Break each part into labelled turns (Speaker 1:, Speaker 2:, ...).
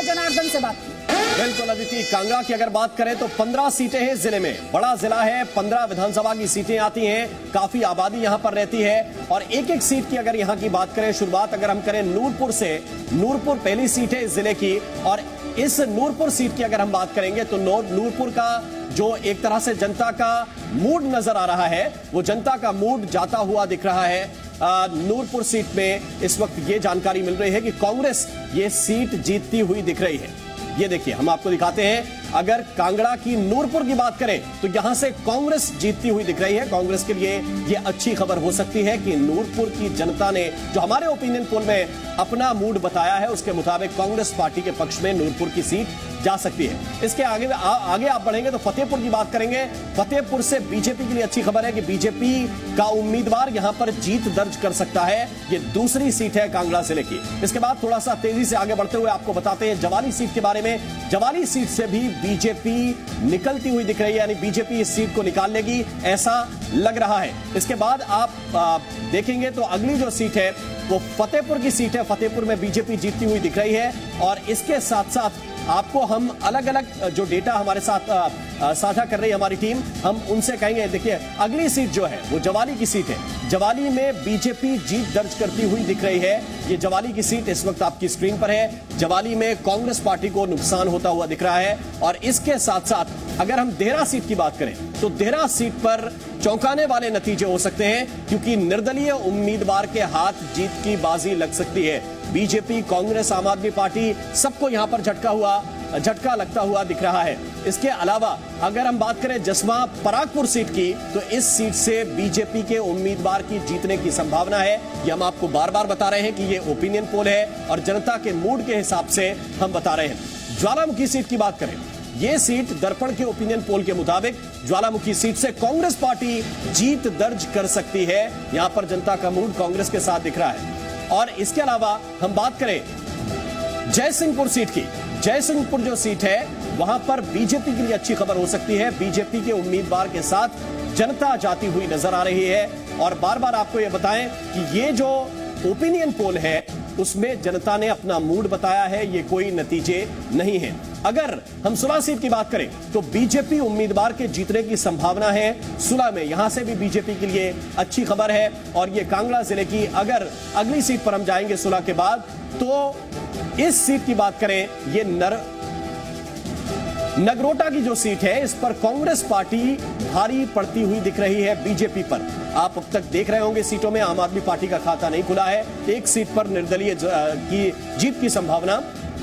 Speaker 1: जनार्दन से बात की।
Speaker 2: बिल्कुल अदिति, कांगड़ा की अगर बात करें तो 15 सीटें हैं जिले में, बड़ा जिला है, 15 विधानसभा की सीटें आती हैं, काफी आबादी यहां पर रहती है और एक एक सीट की अगर यहां की बात करें, शुरुआत अगर हम करें नूरपुर से, नूरपुर पहली सीट है इस जिले की और इस नूरपुर सीट की अगर हम बात करेंगे तो नूरपुर का जो एक तरह से जनता का मूड नजर आ रहा है, वो जनता का मूड जाता हुआ दिख रहा है। नूरपुर सीट में इस वक्त ये जानकारी मिल रही है कि कांग्रेस ये सीट जीतती हुई दिख रही है। ये देखिए, हम आपको दिखाते हैं, अगर कांगड़ा की नूरपुर की बात करें तो यहां से कांग्रेस जीतती हुई दिख रही है। कांग्रेस के लिए यह अच्छी खबर हो सकती है कि नूरपुर की जनता ने जो हमारे ओपिनियन पोल में अपना मूड बताया है, उसके मुताबिक कांग्रेस पार्टी के पक्ष में नूरपुर की सीट जा सकती है। इसके आगे आप बढ़ेंगे तो फतेहपुर की बात करेंगे। फतेहपुर से बीजेपी के लिए अच्छी खबर है कि बीजेपी का उम्मीदवार यहां पर जीत दर्ज कर सकता है। ये दूसरी सीट है कांगड़ा जिले की। इसके बाद थोड़ा सा तेजी से आगे बढ़ते हुए आपको बताते हैं जवाली सीट के बारे में। जवाली सीट से भी बीजेपी निकलती हुई दिख रही है, यानी बीजेपी इस सीट को निकाल लेगी ऐसा लग रहा है। इसके बाद आप देखेंगे तो अगली जो सीट है वो फतेहपुर की सीट है। फतेहपुर में बीजेपी जीतती हुई दिख रही है और इसके साथ साथ आपको हम अलग अलग जो डेटा हमारे साथ साझा कर रही है हमारी टीम, हम उनसे कहेंगे। देखिए, अगली सीट जो है वो जवाली की सीट है। जवाली में बीजेपी जीत दर्ज करती हुई दिख रही है। ये जवाली की सीट इस वक्त आपकी स्क्रीन पर है। जवाली में कांग्रेस पार्टी को नुकसान होता हुआ दिख रहा है और इसके साथ साथ अगर हम देहरा सीट की बात करें तो देहरा सीट पर चौंकाने वाले नतीजे हो सकते हैं, क्योंकि निर्दलीय उम्मीदवार के हाथ जीत की बाजी लग सकती है। बीजेपी, कांग्रेस, आम आदमी पार्टी, सबको यहां पर झटका लगता हुआ दिख रहा है। इसके अलावा अगर हम बात करें जसवा परागपुर सीट की तो इस सीट से बीजेपी के उम्मीदवार की जीतने की संभावना है। ये हम आपको बार बार बता रहे हैं कि ये ओपिनियन पोल है और जनता के मूड के हिसाब से हम बता रहे हैं। ज्वालामुखी सीट की बात करें, ये सीट दर्पण के ओपिनियन पोल के मुताबिक ज्वालामुखी सीट से कांग्रेस पार्टी जीत दर्ज कर सकती है। यहां पर जनता का मूड कांग्रेस के साथ दिख रहा है। और इसके अलावा हम बात करें जयसिंहपुर सीट की, जयसिंहपुर जो सीट है वहां पर बीजेपी के लिए अच्छी खबर हो सकती है। बीजेपी के उम्मीदवार के साथ जनता जाती हुई नजर आ रही है और बार बार आपको यह बताएं कि ये जो ओपिनियन पोल है उसमें जनता ने अपना मूड बताया है, ये कोई नतीजे नहीं है। अगर हम सुलह सीट की बात करें तो बीजेपी उम्मीदवार के जीतने की संभावना है सुलह में, यहां से भी बीजेपी के लिए अच्छी खबर है। और ये कांगड़ा जिले की अगर अगली सीट पर हम जाएंगे सुलह के बाद तो इस सीट की बात करें, ये नगरोटा की जो सीट है इस पर कांग्रेस पार्टी भारी पड़ती हुई दिख रही है बीजेपी पर। आप अब तक देख रहे होंगे सीटों में आम आदमी पार्टी का खाता नहीं खुला है, एक सीट पर निर्दलीय की जीत की संभावना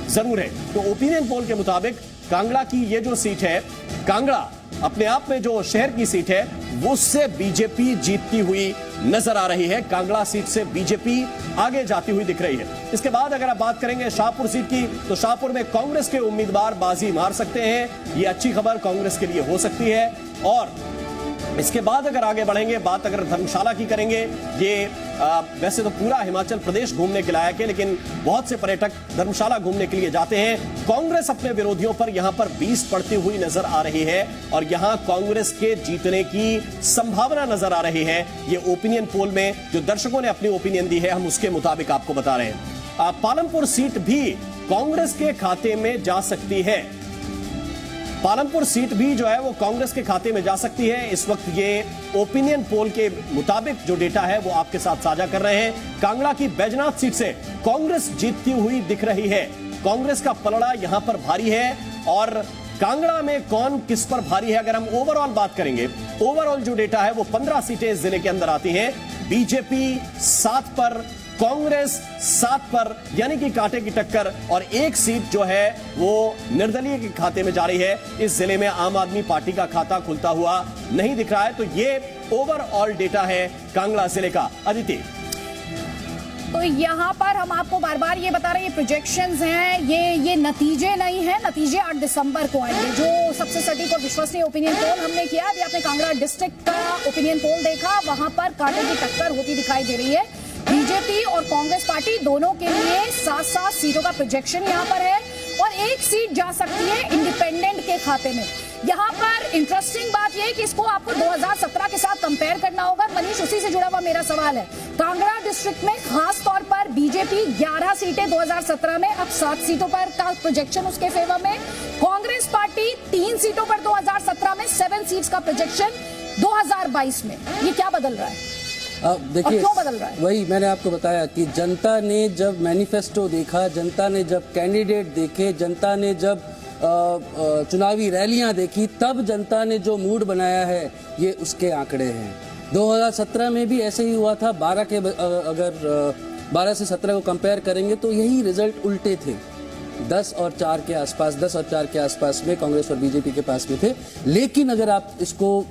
Speaker 2: जरूर है। तो ओपिनियन पोल के मुताबिक कांगड़ा की ये जो सीट है, कांगड़ा अपने आप में जो शहर की सीट है उससे बीजेपी जीतती हुई नजर आ रही है। कांगड़ा सीट से बीजेपी आगे जाती हुई दिख रही है। इसके बाद अगर आप बात करेंगे शाहपुर सीट की तो शाहपुर में कांग्रेस के उम्मीदवार बाजी मार सकते हैं। ये अच्छी खबर कांग्रेस के लिए हो सकती है। और इसके बाद अगर आगे बढ़ेंगे, बात अगर धर्मशाला की करेंगे, ये वैसे तो पूरा हिमाचल प्रदेश घूमने के लायक है, लेकिन बहुत से पर्यटक धर्मशाला घूमने के लिए जाते हैं। कांग्रेस अपने विरोधियों पर यहां पर 20 पड़ती हुई नजर आ रही है और यहां कांग्रेस के जीतने की संभावना नजर आ रही है। ये ओपिनियन पोल में जो दर्शकों ने अपनी ओपिनियन दी है, हम उसके मुताबिक आपको बता रहे हैं। पालमपुर सीट भी कांग्रेस के खाते में जा सकती है। पालमपुर सीट भी जो है वो कांग्रेस के खाते में जा सकती है। इस वक्त ये ओपिनियन पोल के मुताबिक जो डेटा है वो आपके साथ साझा कर रहे हैं। कांगड़ा की बैजनाथ सीट से कांग्रेस जीतती हुई दिख रही है। कांग्रेस का पलड़ा यहां पर भारी है और कांगड़ा में कौन किस पर भारी है, अगर हम ओवरऑल बात करेंगे, ओवरऑल जो डेटा है वो 15 सीटें जिले के अंदर आती हैं। बीजेपी 7 पर, कांग्रेस 7 पर, यानी कि कांटे की टक्कर, और एक सीट जो है वो निर्दलीय के खाते में जा रही है। इस जिले में आम आदमी पार्टी का खाता खुलता हुआ नहीं दिख रहा है। तो ये ओवरऑल डेटा है कांगड़ा जिले का। अदिति,
Speaker 1: तो यहाँ पर हम आपको बार बार ये बता रहे हैं, ये प्रोजेक्शंस हैं, ये नतीजे नहीं हैं। नतीजे 8 दिसंबर को आएंगे। जो सबसे सटीक और विश्वसनीय ओपिनियन पोल हमने किया, अभी आपने कांगड़ा डिस्ट्रिक्ट का ओपिनियन पोल देखा, वहां पर कांटे की टक्कर होती दिखाई दे रही है। बीजेपी और कांग्रेस पार्टी दोनों के लिए 7-7 सीटों का प्रोजेक्शन यहाँ पर है और एक सीट जा सकती है इंडिपेंडेंट के खाते में। यहाँ पर इंटरेस्टिंग बात यह है कि इसको आपको 2017 के साथ कंपेयर करना होगा। मनीष, उसी से जुड़ा हुआ मेरा सवाल है। कांगड़ा डिस्ट्रिक्ट में खास तौर पर बीजेपी 11 सीटें 2017 में, अब 7 सीटों पर का प्रोजेक्शन उसके फेवर में। कांग्रेस पार्टी 3 सीटों पर 2017 में, 7 सीट्स का प्रोजेक्शन 2022 में। ये क्या बदल रहा है?
Speaker 3: देखिए,
Speaker 1: क्यों बदल रहा है?
Speaker 3: वही मैंने आपको बताया कि जनता ने जब मैनिफेस्टो देखा, जनता ने जब कैंडिडेट देखे, जनता ने जब चुनावी रैलियां देखी, तब जनता ने जो मूड बनाया है ये उसके आंकड़े हैं। 2017 में भी ऐसे ही हुआ था। 12 से 17 को कंपेयर करेंगे तो यही रिजल्ट उल्टे थे। 10 और 4 के आसपास में कांग्रेस और बीजेपी के पास में थे। लेकिन अगर आप इसको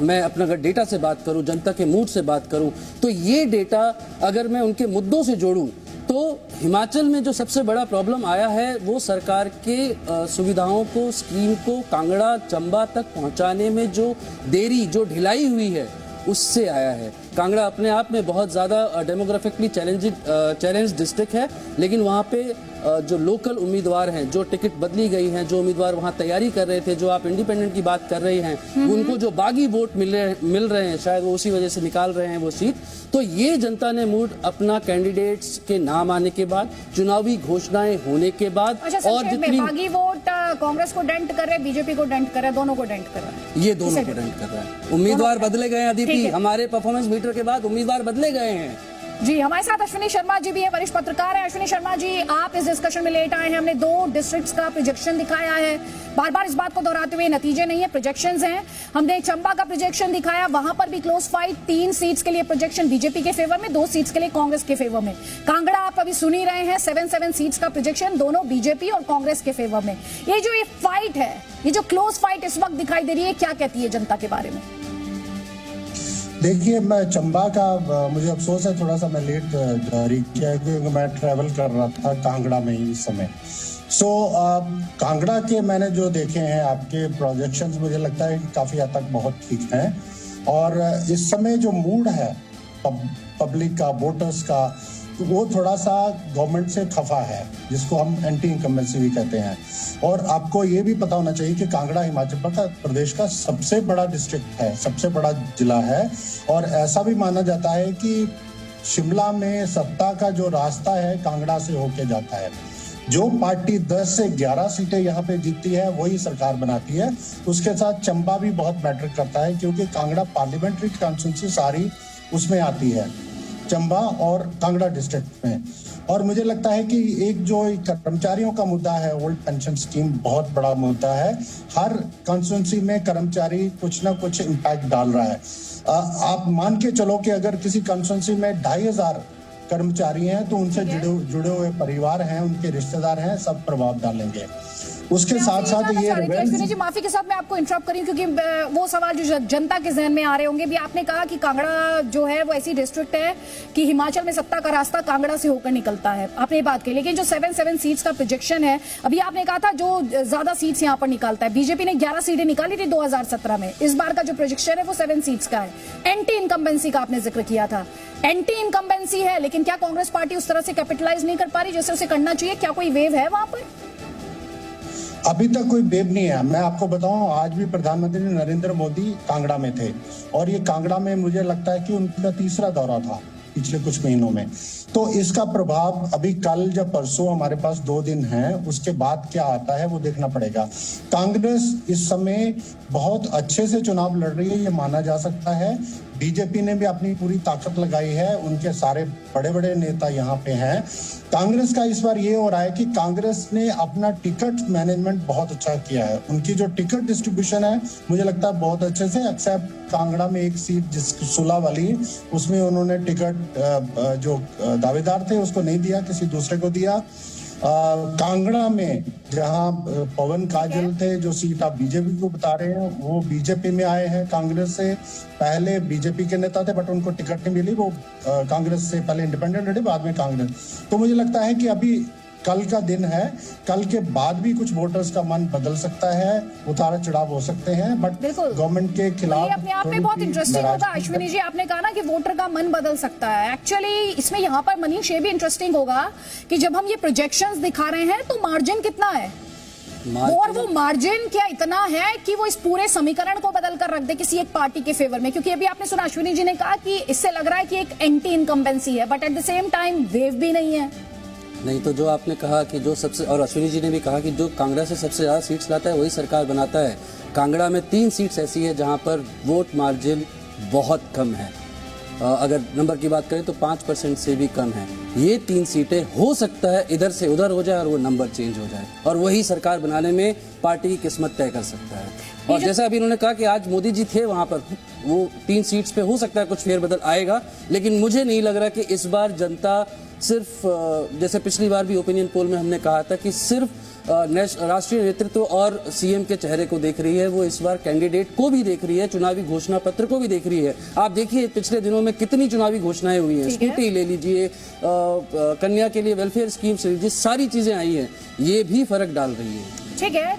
Speaker 3: मैं अपना अगर डेटा से बात करूं, जनता के मूड से बात करूं, तो ये डेटा अगर मैं उनके मुद्दों से जोड़ूं तो हिमाचल में जो सबसे बड़ा प्रॉब्लम आया है वो सरकार के सुविधाओं को, स्कीम को कांगड़ा चंबा तक पहुंचाने में जो देरी, जो ढिलाई हुई है, उससे आया है। कांगड़ा अपने आप में बहुत ज़्यादा डेमोग्राफिकली चैलेंज डिस्ट्रिक्ट है, लेकिन वहाँ पे जो लोकल उम्मीदवार हैं, जो टिकट बदली गई हैं, जो उम्मीदवार वहाँ तैयारी कर रहे थे, जो आप इंडिपेंडेंट की बात कर रहे हैं, उनको जो बागी वोट मिल रहे हैं, शायद वो उसी वजह से निकाल रहे हैं वो सीट। तो ये जनता ने मूड अपना कैंडिडेट्स के नाम आने के बाद, चुनावी घोषणाएं होने के बाद,
Speaker 1: और जितनी बागी वोट कांग्रेस को डेंट कर रहे, बीजेपी को डेंट कर रहे, दोनों को डेंट कर रहा है।
Speaker 3: ये दोनों को डेंट कर रहा है। उम्मीदवार बदले गए हैं अदिति, हमारे परफॉर्मेंस मीटर के बाद उम्मीदवार बदले गए हैं।
Speaker 1: जी, हमारे साथ अश्विनी शर्मा जी भी हैं, वरिष्ठ पत्रकार हैं। अश्विनी शर्मा जी, आप इस डिस्कशन में लेट आए हैं। हमने 2 डिस्ट्रिक्ट्स का प्रोजेक्शन दिखाया है, बार बार इस बात को दोहराते हुए, नतीजे नहीं है, प्रोजेक्शंस हैं। हमने चंबा का प्रोजेक्शन दिखाया, वहां पर भी क्लोज फाइट, 3 सीट्स के लिए प्रोजेक्शन बीजेपी के फेवर में, 2 सीट्स के लिए कांग्रेस के फेवर में। कांगड़ा आप अभी सुन ही रहे हैं, 7 सीट्स का प्रोजेक्शन, दोनों बीजेपी और कांग्रेस के फेवर में। ये जो ये फाइट है, ये जो क्लोज फाइट इस वक्त दिखाई दे रही है, क्या कहती है जनता के बारे में?
Speaker 4: देखिए, मैं चंबा का मुझे अफसोस है, थोड़ा सा मैं लेट जारी किया क्योंकि मैं ट्रैवल कर रहा था कांगड़ा में ही इस समय। कांगड़ा के मैंने जो देखे हैं आपके प्रोजेक्शंस, मुझे लगता है कि काफी हद तक बहुत ठीक हैं। और इस समय जो मूड है पब्लिक का, वोटर्स का, वो थोड़ा सा गवर्नमेंट से खफा है, जिसको हम एंटी इनकम्बेंसी भी कहते हैं। और आपको ये भी पता होना चाहिए कि कांगड़ा हिमाचल प्रदेश का सबसे बड़ा डिस्ट्रिक्ट है, सबसे बड़ा जिला है। और ऐसा भी माना जाता है कि शिमला में सत्ता का जो रास्ता है कांगड़ा से होके जाता है। जो पार्टी 10 से 11 सीटें यहाँ पे जीतती है वही सरकार बनाती है। उसके साथ चंबा भी बहुत मैटर करता है, क्योंकि कांगड़ा पार्लियामेंट्री कॉन्स्टिट्यूंसी सारी उसमें आती है, चंबा और कांगड़ा डिस्ट्रिक्ट में। और मुझे लगता है कि एक जो कर्मचारियों का मुद्दा है, ओल्ड पेंशन स्कीम, बहुत बड़ा मुद्दा है। हर कॉन्स्टिट्यूंसी में कर्मचारी कुछ ना कुछ इम्पैक्ट डाल रहा है। आप मान के चलो कि अगर किसी कॉन्स्टिट्यूंसी में 2500 कर्मचारी हैं तो उनसे जुड़े हुए परिवार हैं, उनके रिश्तेदार हैं, सब प्रभाव डालेंगे। उसके साथ साथ ये
Speaker 1: अश्विनी जी, माफी के साथ मैं आपको इंटरप्ट करी, क्योंकि वो सवाल जो जनता के जहन में आ रहे होंगे भी। आपने कहा कि कांगड़ा जो है वो ऐसी डिस्ट्रिक्ट है कि हिमाचल में सत्ता का रास्ता कांगड़ा से होकर निकलता है, आपने ये बात कही। लेकिन जो 7 सीट्स का प्रोजेक्शन है, अभी आपने कहा था जो ज्यादा सीट्स यहाँ पर निकालता है, बीजेपी ने 11 सीटें निकाली थी 2017 में। इस बार का जो प्रोजेक्शन है वो 7 सीट्स का है। एंटी इनकम्बेंसी का आपने जिक्र किया था, एंटी इनकम्बेंसी है, लेकिन क्या कांग्रेस पार्टी उस तरह से कैपिटलाइज नहीं कर पा रही जैसे उसे करना चाहिए? क्या कोई वेव है वहां पर?
Speaker 4: अभी तक कोई वेव नहीं है। मैं आपको बताऊं, आज भी प्रधानमंत्री नरेंद्र मोदी कांगड़ा में थे, और ये कांगड़ा में मुझे लगता है कि उनका 3रा दौरा था पिछले कुछ महीनों में। तो इसका प्रभाव अभी कल या परसों, हमारे पास 2 दिन हैं, उसके बाद क्या आता है वो देखना पड़ेगा। कांग्रेस इस समय बहुत अच्छे से चुनाव लड़ रही है, ये माना जा सकता है। बीजेपी ने भी अपनी पूरी ताकत लगाई है, उनके सारे बड़े बड़े नेता यहाँ पे हैं। कांग्रेस का इस बार ये हो रहा है कि कांग्रेस ने अपना टिकट मैनेजमेंट बहुत अच्छा किया है। उनकी जो टिकट डिस्ट्रीब्यूशन है मुझे लगता है बहुत अच्छे से, एक्सेप्ट कांगड़ा में एक सीट जिस सुलह वाली, उसमें उन्होंने टिकट जो दावेदार थे उसको नहीं दिया, किसी दूसरे को दिया। कांगड़ा में जहां पवन काजल थे, जो सीट आप बीजेपी को बता रहे हैं, वो बीजेपी में आए हैं कांग्रेस से। पहले बीजेपी के नेता थे बट उनको टिकट नहीं मिली, वो कांग्रेस से पहले इंडिपेंडेंट लड़े, बाद में कांग्रेस। तो मुझे लगता है कि अभी कल का दिन है, कल के बाद भी कुछ वोटर्स का मन बदल सकता है, उतार चढ़ाव हो सकते हैं, बट गवर्नमेंट के खिलाफ
Speaker 1: अपने आप में बहुत इंटरेस्टिंग होगा। अश्विनी जी, आपने कहा ना कि वोटर का मन बदल सकता है। एक्चुअली इसमें यहाँ पर मनीष, ये भी इंटरेस्टिंग होगा कि जब हम ये प्रोजेक्शंस दिखा रहे हैं तो मार्जिन कितना है? और वो मार्जिन क्या इतना है कि वो इस पूरे समीकरण को बदल कर रख दे किसी एक पार्टी के फेवर में? क्योंकि अभी आपने सुना अश्विनी जी ने कहा कि इससे लग रहा है कि एक एंटी इनकम्बेंसी है, but at the same time wave भी नहीं है।
Speaker 3: नहीं तो जो आपने कहा कि जो सबसे, और अश्विनी जी ने भी कहा कि जो कांगड़ा से सबसे ज़्यादा सीट्स लाता है वही सरकार बनाता है। कांगड़ा में 3 सीट्स ऐसी है जहां पर वोट मार्जिन बहुत कम है। अगर नंबर की बात करें तो 5% से भी कम है। ये 3 सीटें हो सकता है इधर से उधर हो जाए और वो नंबर चेंज हो जाए, और वही सरकार बनाने में पार्टी की किस्मत तय कर सकता है। और जैसा अभी इन्होंने कहा कि आज मोदी जी थे वहां पर, वो 3 सीट्स पे हो सकता है कुछ फेरबदल आएगा, लेकिन मुझे नहीं लग रहा कि इस बार जनता सिर्फ, जैसे पिछली बार भी ओपिनियन पोल में हमने कहा था कि सिर्फ राष्ट्रीय नेतृत्व और सीएम के चेहरे को देख रही है, वो इस बार कैंडिडेट को भी देख रही है, चुनावी घोषणा पत्र को भी देख रही है। आप देखिए पिछले दिनों में कितनी चुनावी घोषणाएं हुई हैं, स्कूटी ले लीजिए, कन्या के लिए वेलफेयर स्कीम्स ले लीजिए, सारी चीजें आई हैं, ये भी फर्क डाल रही है।
Speaker 1: ठीक है।